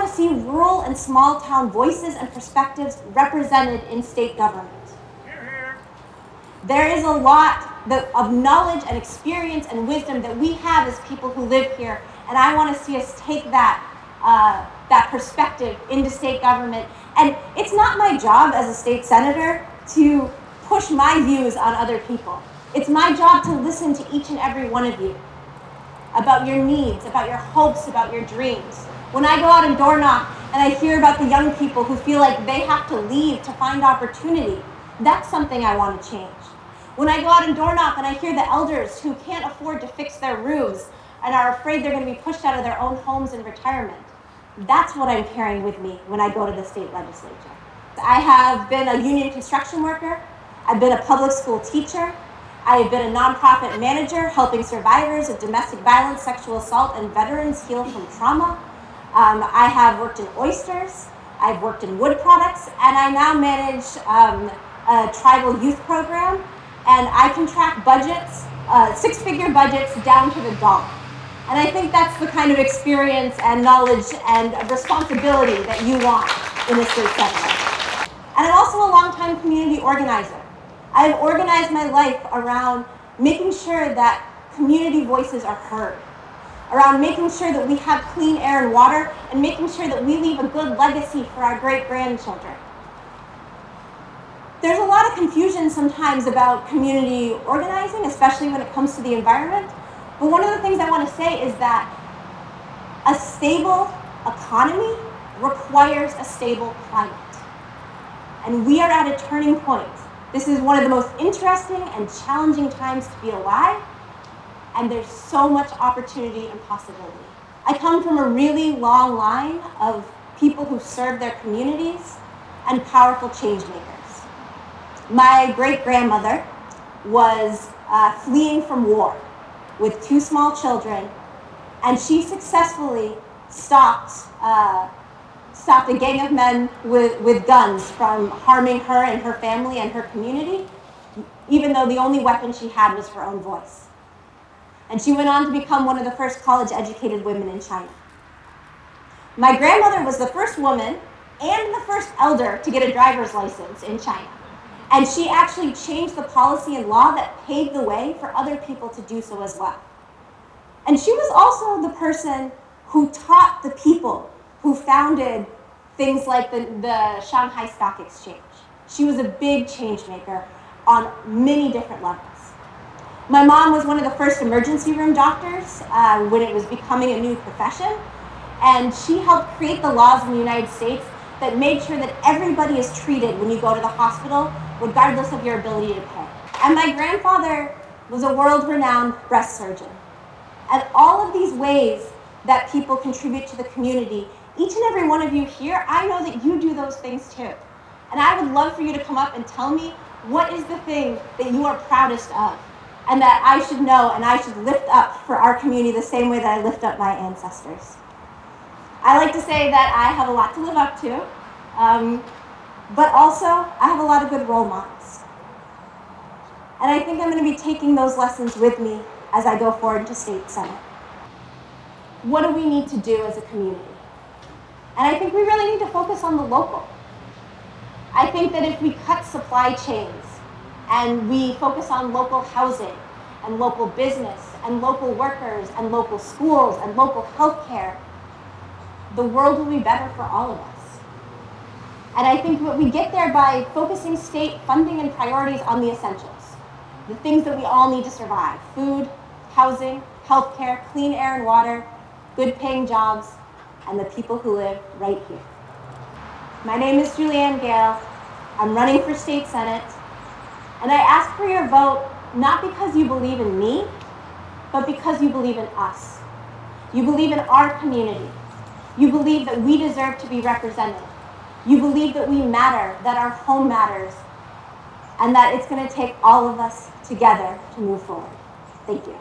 to see rural and small town voices and perspectives represented in state government. There is a lot of knowledge and experience and wisdom that we have as people who live here, and I want to see us take that perspective into state government. And it's not my job as a state senator to push my views on other people. It's my job to listen to each and every one of you about your needs, about your hopes, about your dreams. When I go out and door knock and I hear about the young people who feel like they have to leave to find opportunity, that's something I want to change. When I go out and door knock and I hear the elders who can't afford to fix their roofs and are afraid they're going to be pushed out of their own homes in retirement, that's what I'm carrying with me when I go to the state legislature. I have been a union construction worker. I've been a public school teacher. I have been a nonprofit manager helping survivors of domestic violence, sexual assault, and veterans heal from trauma. I have worked in oysters. I've worked in wood products, and I now manage a tribal youth program, and I can track budgets, six-figure budgets down to the dollar. And I think that's the kind of experience and knowledge and responsibility that you want in a state senator. And I'm also a longtime community organizer. I've organized my life around making sure that community voices are heard, around making sure that we have clean air and water, and making sure that we leave a good legacy for our great-grandchildren. There's a lot of confusion sometimes about community organizing, especially when it comes to the environment. But one of the things I want to say is that a stable economy requires a stable climate. And we are at a turning point. This is one of the most interesting and challenging times to be alive, and there's so much opportunity and possibility. I come from a really long line of people who serve their communities and powerful change makers. My great-grandmother was fleeing from war with two small children, and she successfully stopped a gang of men with guns from harming her and her family and her community, even though the only weapon she had was her own voice. And she went on to become one of the first college-educated women in China. My grandmother was the first woman and the first elder to get a driver's license in China. And she actually changed the policy and law that paved the way for other people to do so as well. And she was also the person who taught the people who founded things like the Shanghai Stock Exchange. She was a big change maker on many different levels. My mom was one of the first emergency room doctors when it was becoming a new profession, and she helped create the laws in the United States that made sure that everybody is treated when you go to the hospital, regardless of your ability to pay. And my grandfather was a world-renowned breast surgeon. And all of these ways that people contribute to the community, each and every one of you here, I know that you do those things too. And I would love for you to come up and tell me what is the thing that you are proudest of and that I should know and I should lift up for our community the same way that I lift up my ancestors. I like to say that I have a lot to live up to, but also I have a lot of good role models. And I think I'm going to be taking those lessons with me as I go forward to state senate. What do we need to do as a community? And I think we really need to focus on the local. I think that if we cut supply chains and we focus on local housing and local business and local workers and local schools and local healthcare, the world will be better for all of us. And I think that we get there by focusing state funding and priorities on the essentials, the things that we all need to survive: food, housing, healthcare, clean air and water, good paying jobs, and the people who live right here. My name is Julianne Gale. I'm running for state senate, and I ask for your vote not because you believe in me, but because you believe in us. You believe in our community. You believe that we deserve to be represented. You believe that we matter, that our home matters, and that it's going to take all of us together to move forward. Thank you.